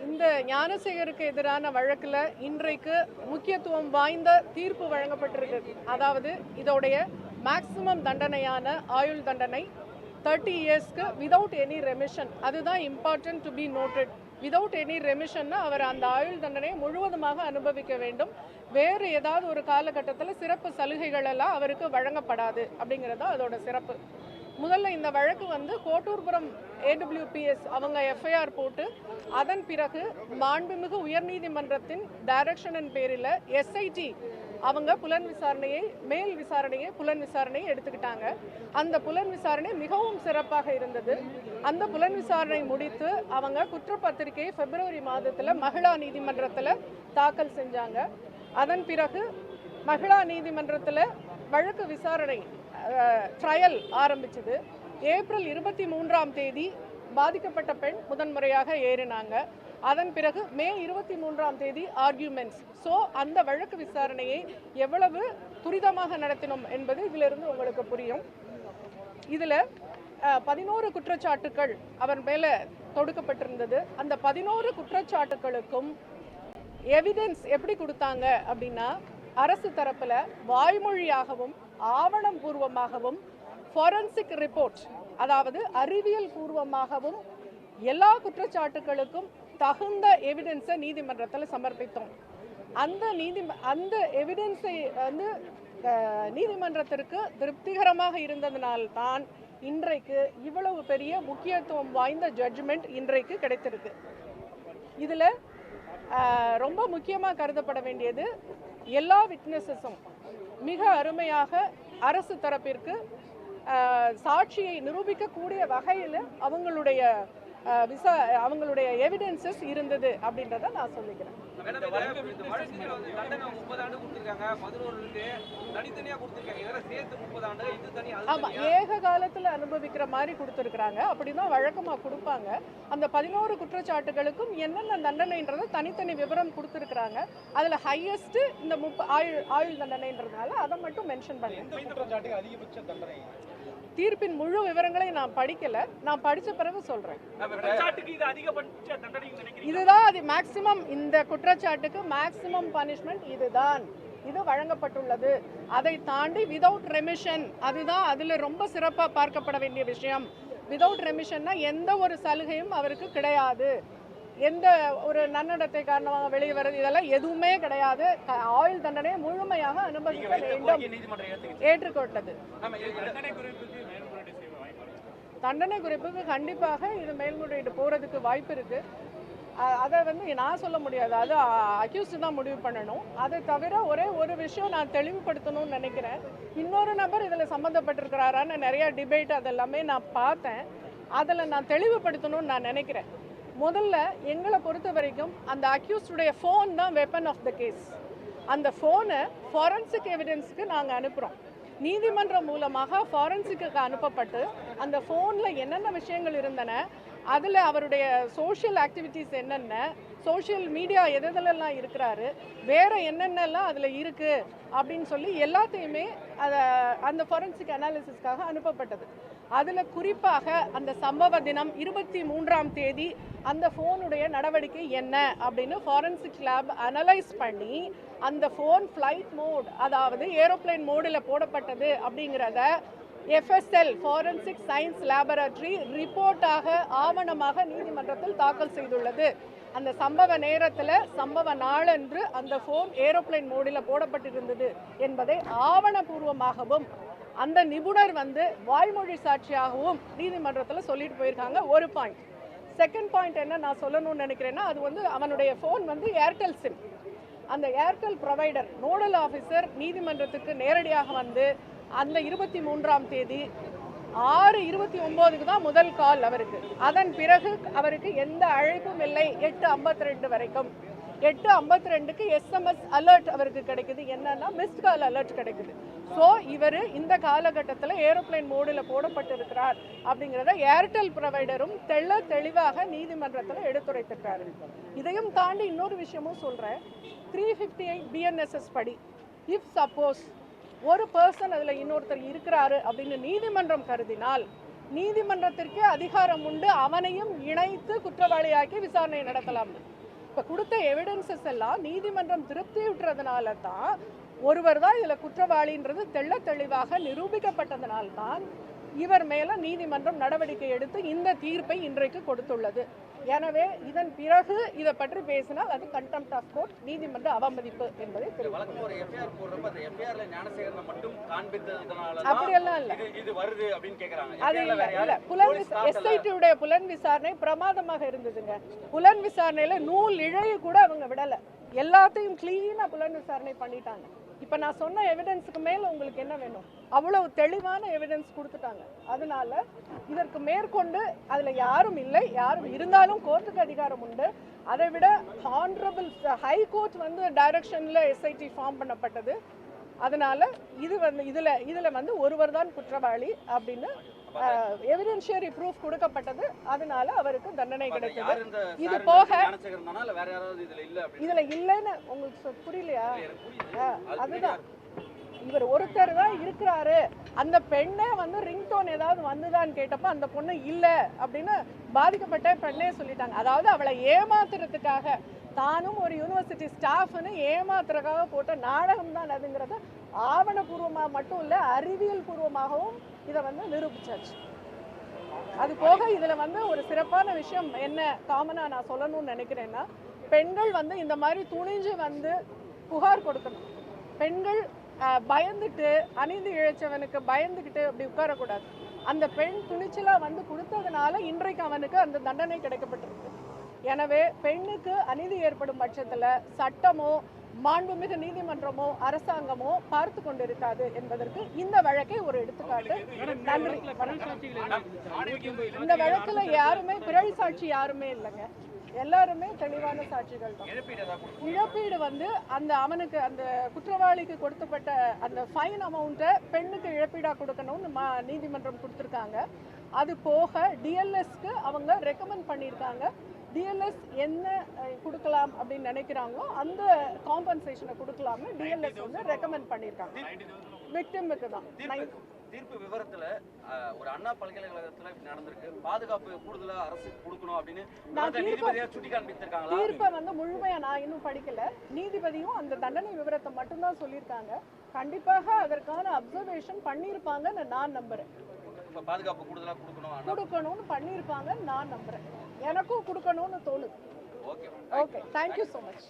இந்த ஞானசேகருக்கு எதிரான வழக்கில் இன்றைக்கு முக்கியத்துவம் வாய்ந்த தீர்ப்பு வழங்கப்பட்டிருக்கு. அதாவது இதோடைய மேக்சிமம் தண்டனையான ஆயுள் தண்டனை 30 இயர்ஸ்க்கு விதவுட் எனி ரெமிஷன். அதுதான் important to be noted. Without any ரெமிஷன்னா அவர் அந்த ஆயுள் தண்டனையை முழுவதுமாக அனுபவிக்க வேண்டும். வேறு ஏதாவது ஒரு காலகட்டத்தில் சிறப்பு சலுகைகள் எல்லாம் அவருக்கு வழங்கப்படாது அப்படிங்கிறது அதோட சிறப்பு. முதல்ல இந்த வழக்கு கோட்டூர்புரம் AWPS அவங்க FIR போட்டு அதன் பிறகு மாண்புமிகு உயர்நீதிமன்றத்தின் டைரக்ஷனின் பேரில் SIT அவங்க மேல் விசாரணையை புலன் விசாரணையை எடுத்துக்கிட்டாங்க. அந்த புலன் விசாரணை மிகவும் சிறப்பாக இருந்தது. அந்த புலன் விசாரணை முடித்து அவங்க குற்றப்பத்திரிகையை பிப்ரவரி மாதத்தில் மகிழா நீதிமன்றத்தில் தாக்கல் செஞ்சாங்க. அதன் பிறகு மகிழா நீதிமன்றத்தில் வழக்கு விசாரணை ட்ரையல் ஆரம்பிச்சது. ஏப்ரல் 23ஆம் தேதி பாதிக்கப்பட்ட பெண் முதன்முறையாக ஏறினாங்க. அதன் பிறகு மே 23ஆம் தேதி ஆர்கியூமெண்ட்ஸ். ஸோ அந்த வழக்கு விசாரணையை எவ்வளவு துரிதமாக நடத்தினோம் என்பது இதிலிருந்து உங்களுக்கு புரியும். இதில் 11 குற்றச்சாட்டுக்கள் அவர் மேலே தொடுக்கப்பட்டிருந்தது. அந்த 11 குற்றச்சாட்டுகளுக்கும் எவிடன்ஸ் எப்படி கொடுத்தாங்க அப்படின்னா, அரசு தரப்பில் வாய்மொழியாகவும் ஆவணம் பூர்வமாகவும் ஃபாரன்சிக் ரிப்போர்ட், அதாவது அறிவியல் பூர்வமாகவும் எல்லா குற்றச்சாட்டுகளுக்கும் தகுந்த எவிடன்ஸை நீதிமன்றத்தில் சமர்ப்பித்தோம். அந்த எவிடன்ஸை நீதிமன்றத்திற்கு திருப்திகரமாக இருந்ததனால்தான் இன்றைக்கு இவ்வளவு பெரிய முக்கியத்துவம் வாய்ந்த ஜட்ஜ்மெண்ட் இன்றைக்கு கிடைத்திருக்கு. இதில் ரொம்ப முக்கியமாக கருதப்பட வேண்டியது, எல்லா விட்னஸஸும் மிக அருமையாக அரசு தரப்பிற்கு சாட்சியை நிரூபிக்கக்கூடிய வகையில் அவங்களுடைய எவிடன்சஸ் இருந்தது அப்படின்றத நான் சொல்லிக்கிறேன். ஆமா, ஏக காலத்துல அனுபவிக்கிற மாதிரி கொடுத்துருக்காங்க. அப்படிதான் வழக்கமா கொடுப்பாங்க. அந்த 11 குற்றச்சாட்டுகளுக்கும் என்னென்ன தண்டனைன்றத தனித்தனி விவரம் கொடுத்துருக்காங்க. அதுல ஹையஸ்ட் இந்த ஆயுள் தண்டனைன்றதுனால அதை மட்டும் மென்ஷன் பண்ணேன். தீர்ப்பின் முழு விவரங்களை நான் படிக்கல, நான் படிச்ச பிறகு சொல்றேன். இதுதான் அது மேக்சிமம், இந்த குற்றச்சாட்டுக்கு மேக்சிமம் பனிஷ்மெண்ட் இதுதான், இது வழங்கப்பட்டுள்ளது. அதை தாண்டி விதவுட் ரெமிஷன், அதுதான் அதுல ரொம்ப சிறப்பா பார்க்கப்பட வேண்டிய விஷயம். விதவுட் ரெமிஷன்னா எந்த ஒரு சலுகையும் அவருக்கு கிடையாது, எந்த ஒரு நன்னடத்தை காரணமாக வெளியே வருது இதெல்லாம் எதுவுமே கிடையாது. ஆயுள் தண்டனையை முழுமையாக அனுமதிக்க வேண்டும், ஏற்றுக்கொண்டது. தண்டனை குறைப்புக்கு கண்டிப்பாக இது மேல்முறையீடு போறதுக்கு வாய்ப்பு இருக்கு. அதை நான் சொல்ல முடியாது, அது அக்யூஸ்ட் தான் முடிவு பண்ணணும். அதை தவிர ஒரே ஒரு விஷயம் நான் தெளிவுபடுத்தணும்னு நினைக்கிறேன். இன்னொரு நபர் இதில் சம்மந்தப்பட்டிருக்கிறாரான்னு நிறைய டிபேட் அதெல்லாமே நான் பார்த்தேன். அதில் நான் தெளிவுபடுத்தணும்னு நான் நினைக்கிறேன். முதல்ல எங்களை பொறுத்த வரைக்கும் அந்த அக்யூஸ்டுடைய ஃபோன் தான் வெப்பன் ஆஃப் த கேஸ். அந்த ஃபோனை ஃபாரன்சிக் எவிடன்ஸுக்கு நாங்கள் அனுப்புகிறோம். நீதிமன்றம் மூலமாக ஃபாரன்சிக்கு அனுப்பப்பட்டு அந்த ஃபோனில் என்னென்ன விஷயங்கள் இருந்தன, அதில் அவருடைய சோஷியல் ஆக்டிவிட்டீஸ் என்னென்ன, சோஷியல் மீடியா எதெல்லாம் இருக்கிறாரு, வேறு என்னென்னலாம் அதில் இருக்குது அப்படின்னு சொல்லி எல்லாத்தையுமே அந்த ஃபாரன்சிக் அனாலிசிஸ்க்காக அனுப்பப்பட்டது. அதில் குறிப்பாக அந்த சம்பவ தினம் 23ஆம் தேதி அந்த ஃபோனுடைய நடவடிக்கை என்ன அப்படின்னு ஃபாரன்சிக் லேப் அனலைஸ் பண்ணி அந்த ஃபோன் ஃப்ளைட் மோட், அதாவது ஏரோப்ளைன் மோடில் போடப்பட்டது அப்படிங்கிறத FSL ஃபாரன்சிக் சயின்ஸ் லேபரட்டரி ரிப்போர்ட்டாக ஆவணமாக நீதிமன்றத்தில் தாக்கல் செய்துள்ளது. அந்த சம்பவ நேரத்தில் சம்பவ நாளன்று அந்த ஃபோன் ஏரோப்ளைன் மோடில் போடப்பட்டிருந்தது என்பதை ஆவணபூர்வமாகவும் அந்த நிபுணர் வாய்மொழி சாட்சியாகவும் நீதிமன்றத்தில் சொல்லிட்டு போயிருக்காங்க. ஒரு பாயிண்ட். செகண்ட் பாயிண்ட் என்ன நான் சொல்லணும்னு நினைக்கிறேன்னா, அது அவனுடைய ஃபோன் ஏர்டெல் சிம். அந்த ஏர்டெல் ப்ரொவைடர் நோடல் ஆஃபீஸர் நீதிமன்றத்துக்கு நேரடியாக அந்த 23ஆம் தேதி 6:29க்கு தான் முதல் கால் அவருக்கு. அதன் பிறகு அவருக்கு எந்த அழைப்பும் இல்லை 8:52 வரைக்கும். 8:52க்கு SMS அலர்ட் அவருக்கு கிடைக்குது. என்னன்னா மிஸ்ட் கால் அலர்ட் கிடைக்குது. ஸோ இவர் இந்த காலகட்டத்தில் ஏரோப்ளைன் மோடில் போடப்பட்டிருக்கிறார் அப்படிங்கிறத ஏர்டெல் ப்ரொவைடரும் தெளிவாக நீதிமன்றத்தில் எடுத்துரைத்திருக்காரு. இதையும் தாண்டி இன்னொரு விஷயமும் சொல்கிறேன். 358 BNSS படி இஃப் சப்போஸ் ஒரு பர்சன் அதில் இன்னொருத்தர் இருக்கிறாரு அப்படின்னு நீதிமன்றம் கருதினால் நீதிமன்றத்திற்கு அதிகாரம் உண்டு அவனையும் இணைத்து குற்றவாளியாக்கி விசாரணை நடத்தலாம். இப்ப கொடுத்த எவிடன்சஸ் எல்லாம் நீதிமன்றம் திருப்தி விட்டுறதுனால தான் ஒருவர் தான் இதுல குற்றவாளின்றது தெள்ள தெளிவாக நிரூபிக்கப்பட்டதனால்தான் இவர் மேல நீதிமன்றம் நடவடிக்கை எடுத்து இந்த தீர்ப்பை இன்றைக்கு கொடுத்துள்ளது. எனவே இதன் பிறகு இதை பற்றி பேசினால் அது கண்டெம்ப்ட் ஆஃப் கோர்ட், நீதிமன்ற அவமதிப்பு என்பதை அப்படியெல்லாம் இல்ல. அது இல்ல, எஸ்ஐடியுடைய புலன் விசாரணை பிரமாதமாக இருந்ததுங்க. புலன் விசாரணையில நூல் இழைய கூட அவங்க விடல, எல்லாத்தையும் கிளீனா புலன் விசாரணை பண்ணிட்டாங்க. இப்ப நான் சொன்ன எவிடன்ஸுக்கு மேல உங்களுக்கு என்ன வேணும்? அவ்வளவு தெளிவான எவிடன்ஸ் கொடுத்துட்டாங்க. அதனால இதற்கு மேற்கொண்டு அதுல யாரும் இல்லை, யாரும் இருந்தாலும் கோர்ட்டுக்கு அதிகாரம் உண்டு. அதை விட ஹானரபிள் ஹை கோர்ட் டைரக்ஷன்ல எஸ்ஐடி ஃபார்ம் பண்ணப்பட்டது. அதனால இது இதுல ஒருவர் தான் குற்றவாளி அப்படின்னு எவிடென்ஷியரி ப்ரூஃப் கொடுக்கப்பட்டது. அதனால அவருக்கு தண்டனை கிடைத்தது. இது போக இதுல இல்லைன்னு உங்களுக்கு புரியலையா? அதுதான், இவர் ஒருத்தர் தான் இருக்கிறாரு. அந்த பெண்ணே ரிங்டோன் ஏதாவது வந்துதான்னு கேட்டப்ப அந்த பொண்ணு இல்ல அப்படின்னு பாதிக்கப்பட்ட பெண்ணே சொல்லிட்டாங்க. அதாவது அவளை ஏமாத்துறதுக்காக, தானும் ஒரு யூனிவர்சிட்டி ஸ்டாஃப்னு ஏமாத்துறதுக்காக போட்ட நாடகம் தான் அதுங்கிறத ஆவணபூர்வமாக மட்டும் இல்ல, அறிவியல் பூர்வமாகவும் இதை நிரூபிச்சாச்சு. அது போக இதுல ஒரு சிறப்பான விஷயம் என்ன காமனா நான் சொல்லணும்னு நினைக்கிறேன்னா, பெண்கள் இந்த மாதிரி துணிஞ்சு புகார் கொடுக்கணும். பெண்கள் பயந்துட்டு, அநீதி இழைச்சவனுக்கு பயந்துக்கிட்டு அப்படி உட்காரக்கூடாது. அந்த பெண் துணிச்சலா கொடுத்ததுனால இன்றைக்கு அவனுக்கு அந்த தண்டனை கிடைக்கப்பட்டிருக்கு. எனவே பெண்ணுக்கு அநீதி ஏற்படும் பட்சத்துல சட்டமோ மாண்புமிகு நீதிமன்றமோ அரசாங்கமோ பார்த்து கொண்டிருக்காது என்பதற்கு இந்த வழக்கை ஒரு எடுத்துக்காட்டு. நன்றி. இந்த வழக்குல யாருமே பிறழ் சாட்சி யாருமே இல்லைங்க, எல்லாருமே தெளிவான சாட்சிகள் தான். இழப்பீடு அவனுக்கு அந்த குற்றவாளிக்கு கொடுக்கப்பட்ட அந்த ஃபைன் அமௌண்ட்டை பெண்ணுக்கு இழப்பீடா கொடுக்கணும்னு நீதிமன்றம் கொடுத்துருக்காங்க. அது போக டிஎல்எஸ்க்கு அவங்க ரெக்கமெண்ட் பண்ணியிருக்காங்க. டிஎல்எஸ் என்ன கொடுக்கலாம் அப்படின்னு நினைக்கிறாங்களோ அந்த காம்பன்சேஷனை கொடுக்கலாம்னு டிஎல்எஸ் ரெக்கமெண்ட் பண்ணியிருக்காங்க. விக்டிமுக்கு தான். தீர்ப்பு விவரத்துல ஒரு அண்ணா பல்கலைக்கழகத்துல இப்படி நடந்திருக்கு, பாதுகாப்பு கூடுதலா அரசு கொடுக்கணும் அப்படின்னு நீதிபதியா சுட்டி காண்பித்திருக்காங்க. தீர்ப்பை முழுமையா நான் இன்னும் படிக்கல. நீதிபதியும் அந்த தண்டனை விவரத்தை மட்டும்தான் சொல்லியிருக்காங்க. கண்டிப்பாக அதற்கான அப்சர்வேஷன் பண்ணியிருப்பாங்கன்னு நான் நம்புறேன். பாதுகாப்பு கூடுதலா கொடுக்கணும்னு பண்ணியிருப்பாங்க நான் நம்புறேன். எனக்கும் கொடுக்கணும்னு தோணுது. Okay, thank you so much.